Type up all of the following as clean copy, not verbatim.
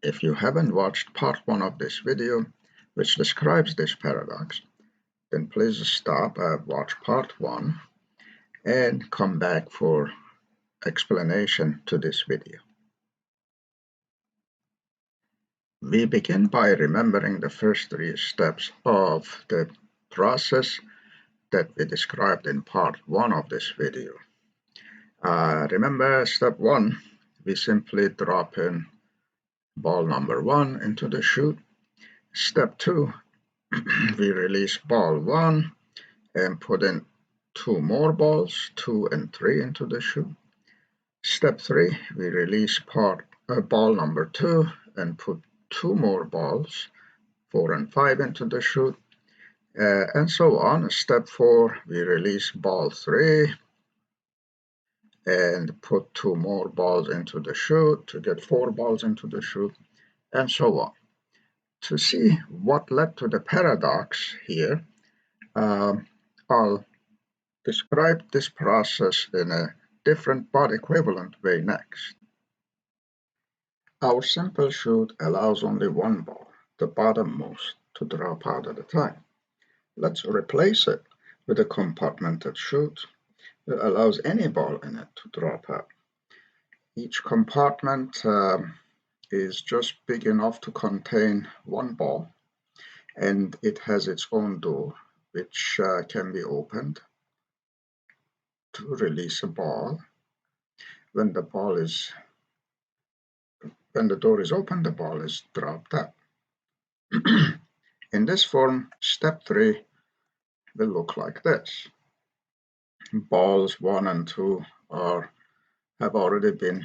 If you haven't watched part 1 of this video, which describes this paradox, then please stop and watch part 1 and come back for explanation to this video. We begin by remembering the first 3 steps of the process that we described in part 1 of this video. Remember step 1, we simply drop in ball number 1 into the chute. Step 2, we release ball 1 and put in 2 more balls, 2 and 3 into the chute. Step 3, we release ball number 2 and put 2 more balls, 4 and 5 into the chute, and so on. Step 4, we release ball 3 and put 2 more balls into the chute to get 4 balls into the chute, and so on. To see what led to the paradox here, I'll describe this process in a different but equivalent way next. Our simple chute allows only one ball, the bottommost, to drop out at a time. Let's replace it with a compartmented chute that allows any ball in it to drop out. Each compartment is just big enough to contain one ball, and it has its own door, which can be opened to release a ball. When the door is open, the ball is dropped out. In this form, step 3 will look like this. Balls 1 and 2 have already been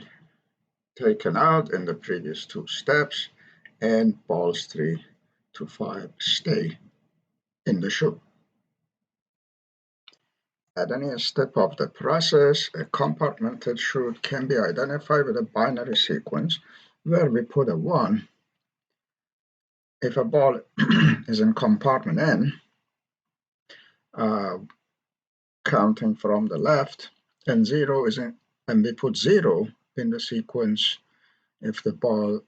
taken out in the previous 2 steps, and balls 3 to 5 stay in the chute. At any step of the process, a compartmented chute can be identified with a binary sequence where we put a 1 if a ball is in compartment N, counting from the left, and 0 is in, and we put 0 in the sequence if the ball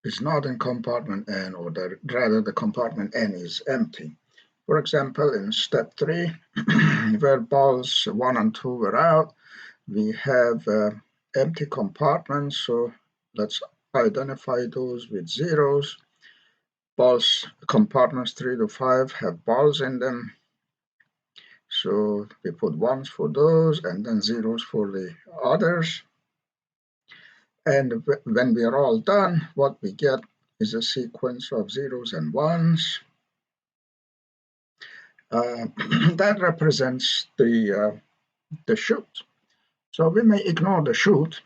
is not in compartment N, or rather the compartment N is empty. For example, in step 3, where balls 1 and 2 were out, we have empty compartments, so let's identify those with zeros. Compartments 3 to 5 have balls in them, so we put 1s for those and then 0s for the others. And when we are all done, what we get is a sequence of 0s and 1s. That represents the chute. So we may ignore the chute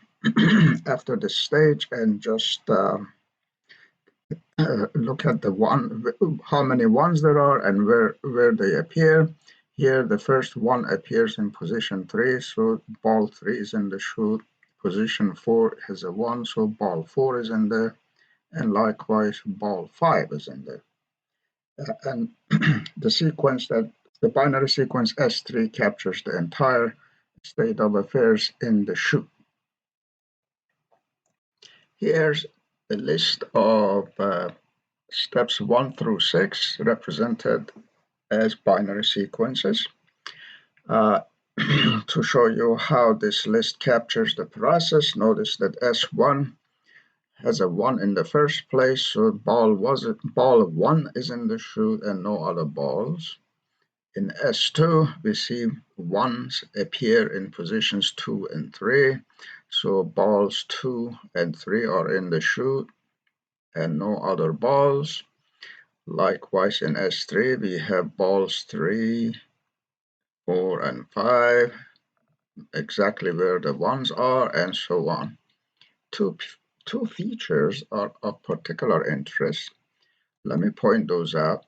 after this stage and just look at how many 1s there are and where they appear. Here, the first 1 appears in position 3, so ball 3 is in the chute. Position 4 has a 1, so ball 4 is in there, and likewise ball 5 is in there. And the binary sequence S3 captures the entire state of affairs in the chute. Here's a list of steps 1 through 6 represented as binary sequences. To show you how this list captures the process, notice that S1 has a 1 in the first place, so ball 1 is in the chute and no other balls. In S2, we see 1s appear in positions 2 and 3, so balls 2 and 3 are in the chute and no other balls. Likewise, in S3, we have balls 3, 4, and 5, exactly where the 1s are, and so on. Two features are of particular interest. Let me point those out.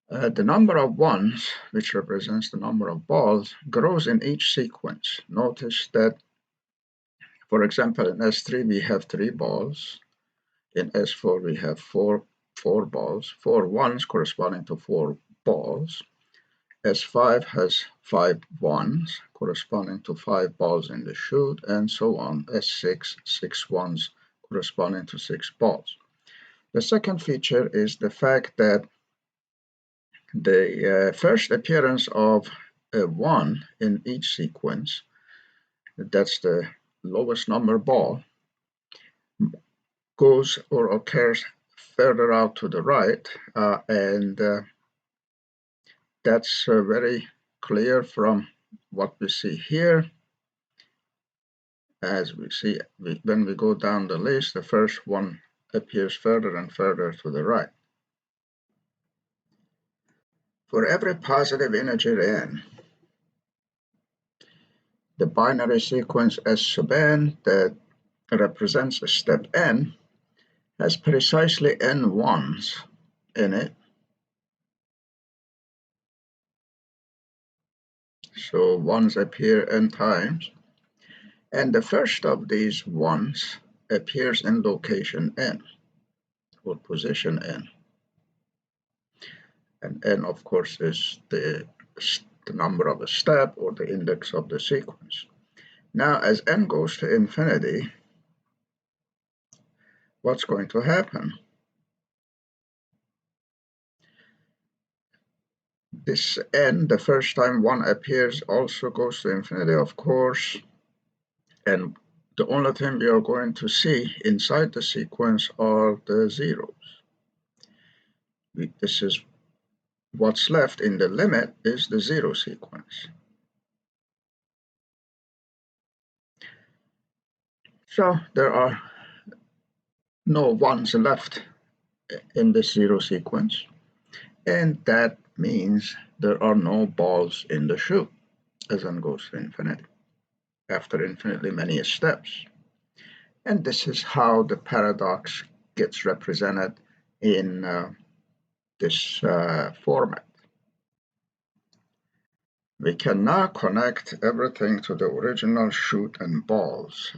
The number of 1s, which represents the number of balls, grows in each sequence. Notice that, for example, in S3 we have 3 balls. In S4 we have 4 balls, 4 1s corresponding to 4 balls. S5 has 5 1s corresponding to 5 balls in the chute, and so on. S6, 6 1s corresponding to 6 balls. The second feature is the fact that the first appearance of a 1 in each sequence, that's the lowest number ball, goes or occurs further out to the right, and that's very clear from what we see here. As we see, when we go down the list, the first one appears further and further to the right. For every positive integer n, the binary sequence S sub n that represents a step n has precisely n ones in it. So ones appear n times, and the first of these ones appears in location n, or position n. And n, of course, is the number of a step or the index of the sequence. Now, as n goes to infinity, what's going to happen? This n, the first time 1 appears, also goes to infinity, of course. And the only thing we are going to see inside the sequence are the zeros. This is what's left in the limit is the zero sequence. So there are no ones left in the zero sequence, and that means there are no balls in the chute as n goes to infinity after infinitely many steps. And this is how the paradox gets represented in this format. We can now connect everything to the original chute and balls.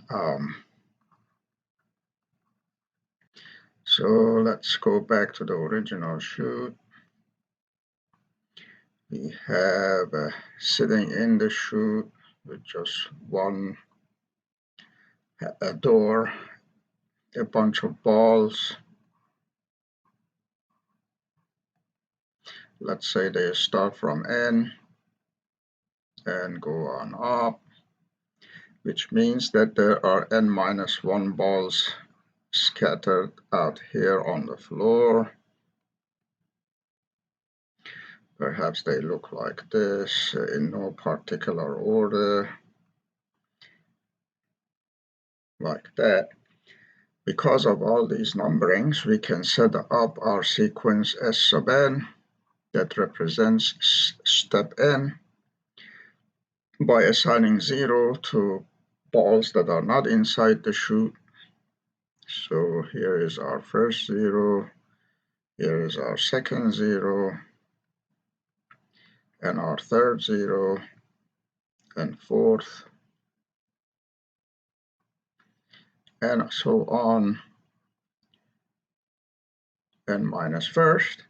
So let's go back to the original chute. We have sitting in the chute with just a door, a bunch of balls. Let's say they start from n and go on up, which means that there are n minus 1 balls scattered out here on the floor. Perhaps they look like this in no particular order, like that. Because of all these numberings, we can set up our sequence S sub n that represents step n by assigning 0 to balls that are not inside the chute. So here is our first 0, here is our second 0, and our third 0, and fourth, and so on, n minus first.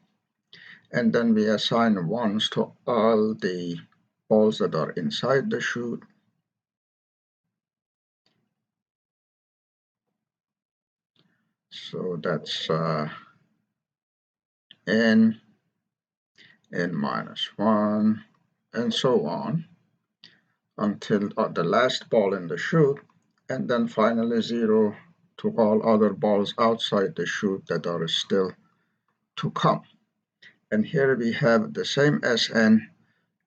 And then we assign 1s to all the balls that are inside the chute. So that's n minus 1, and so on, until the last ball in the chute, and then finally 0 to all other balls outside the chute that are still to come. And here we have the same Sn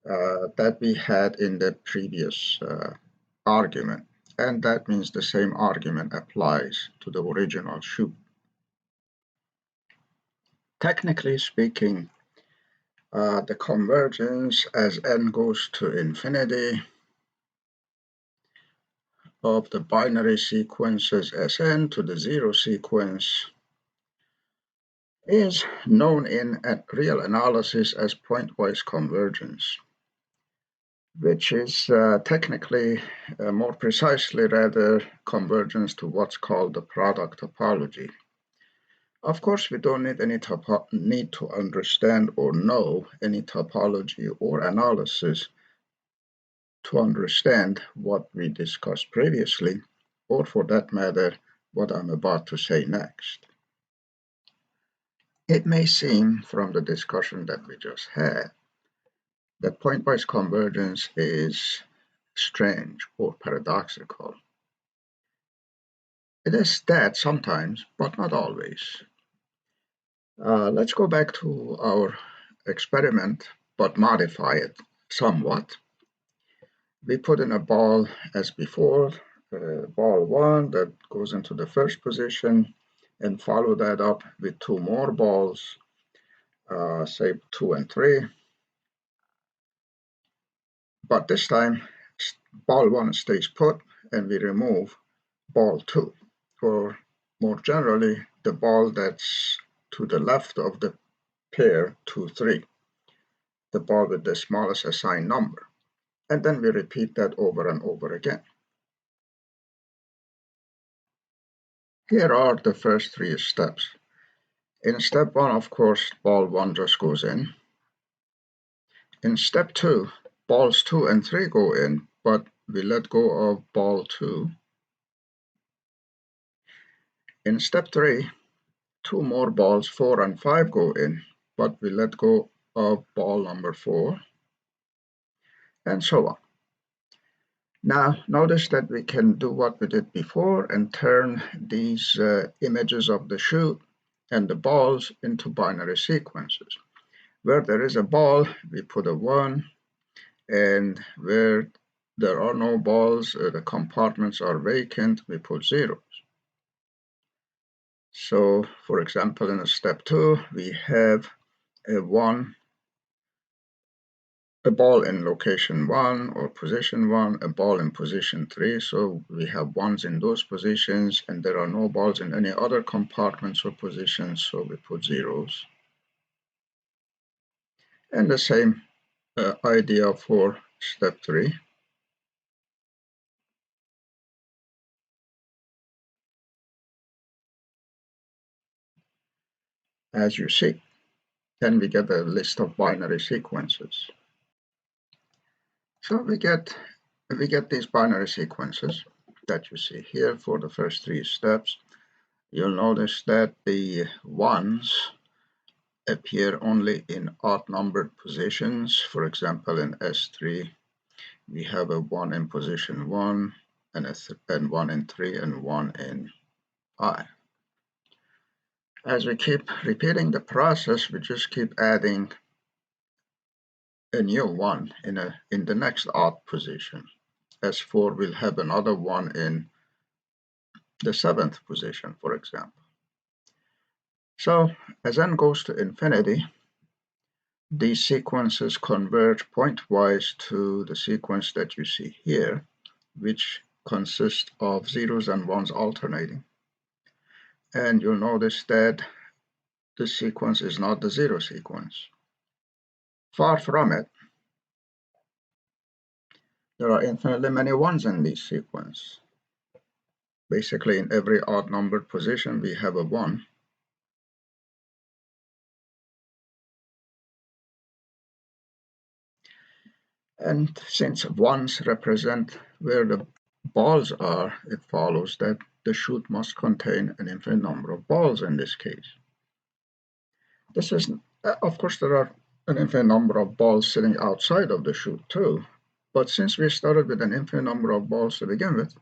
that we had in the previous argument, and that means the same argument applies to the original chute. Technically speaking, the convergence as n goes to infinity of the binary sequences Sn to the zero sequence is known in real analysis as pointwise convergence, which is technically, more precisely rather, convergence to what's called the product topology. Of course, we don't need to understand or know any topology or analysis to understand what we discussed previously, or for that matter, what I'm about to say next. It may seem from the discussion that we just had that pointwise convergence is strange or paradoxical. It is that sometimes, but not always. Let's go back to our experiment, but modify it somewhat. We put in a ball as before, ball 1 that goes into the first position, and follow that up with 2 more balls, say 2 and 3. But this time, ball 1 stays put, and we remove ball 2, or more generally, the ball that's to the left of the pair 2, 3, the ball with the smallest assigned number. And then we repeat that over and over again. Here are the first 3 steps. In step 1, of course, ball 1 just goes in. In step 2, balls 2 and 3 go in, but we let go of ball 2. In step 3, 2 more balls 4 and 5 go in, but we let go of ball number 4, and so on. Now, notice that we can do what we did before and turn these images of the chute and the balls into binary sequences. Where there is a ball, we put a 1, and where there are no balls, the compartments are vacant, we put zeros. So, for example, in step 2, we have a ball in location 1 or position 1, a ball in position 3, so we have ones in those positions, and there are no balls in any other compartments or positions, so we put zeros. And the same idea for step 3. As you see, then we get a list of binary sequences. So we get these binary sequences that you see here for the first 3 steps. You'll notice that the ones appear only in odd numbered positions. For example, in S3, we have a 1 in position 1, and 1 in 3, and 1 in I. As we keep repeating the process, we just keep adding a new 1 in the next odd position. S4 will have another 1 in the 7th position, for example. So as n goes to infinity, these sequences converge pointwise to the sequence that you see here, which consists of zeros and ones alternating. And you'll notice that the sequence is not the zero sequence. Far from it. There are infinitely many ones in this sequence. Basically, in every odd numbered position, we have a 1. And since ones represent where the balls are, it follows that the chute must contain an infinite number of balls in this case. This is, of course, there are an infinite number of balls sitting outside of the chute too, but since we started with an infinite number of balls to begin with,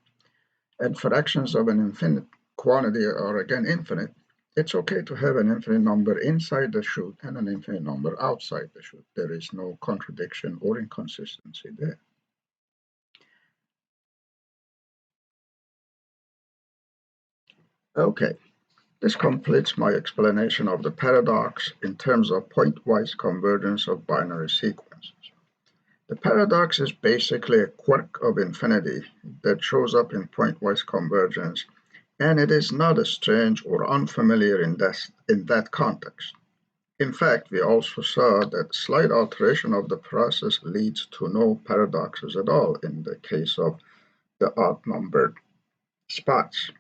and fractions of an infinite quantity are again infinite, it's okay to have an infinite number inside the chute and an infinite number outside the chute. There is no contradiction or inconsistency there. Okay, this completes my explanation of the paradox in terms of pointwise convergence of binary sequences. The paradox is basically a quirk of infinity that shows up in pointwise convergence, and it is not as strange or unfamiliar in that context. In fact, we also saw that slight alteration of the process leads to no paradoxes at all in the case of the odd-numbered spots.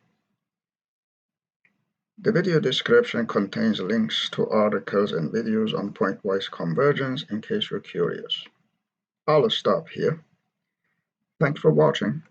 The video description contains links to articles and videos on pointwise convergence in case you're curious. I'll stop here. Thanks for watching.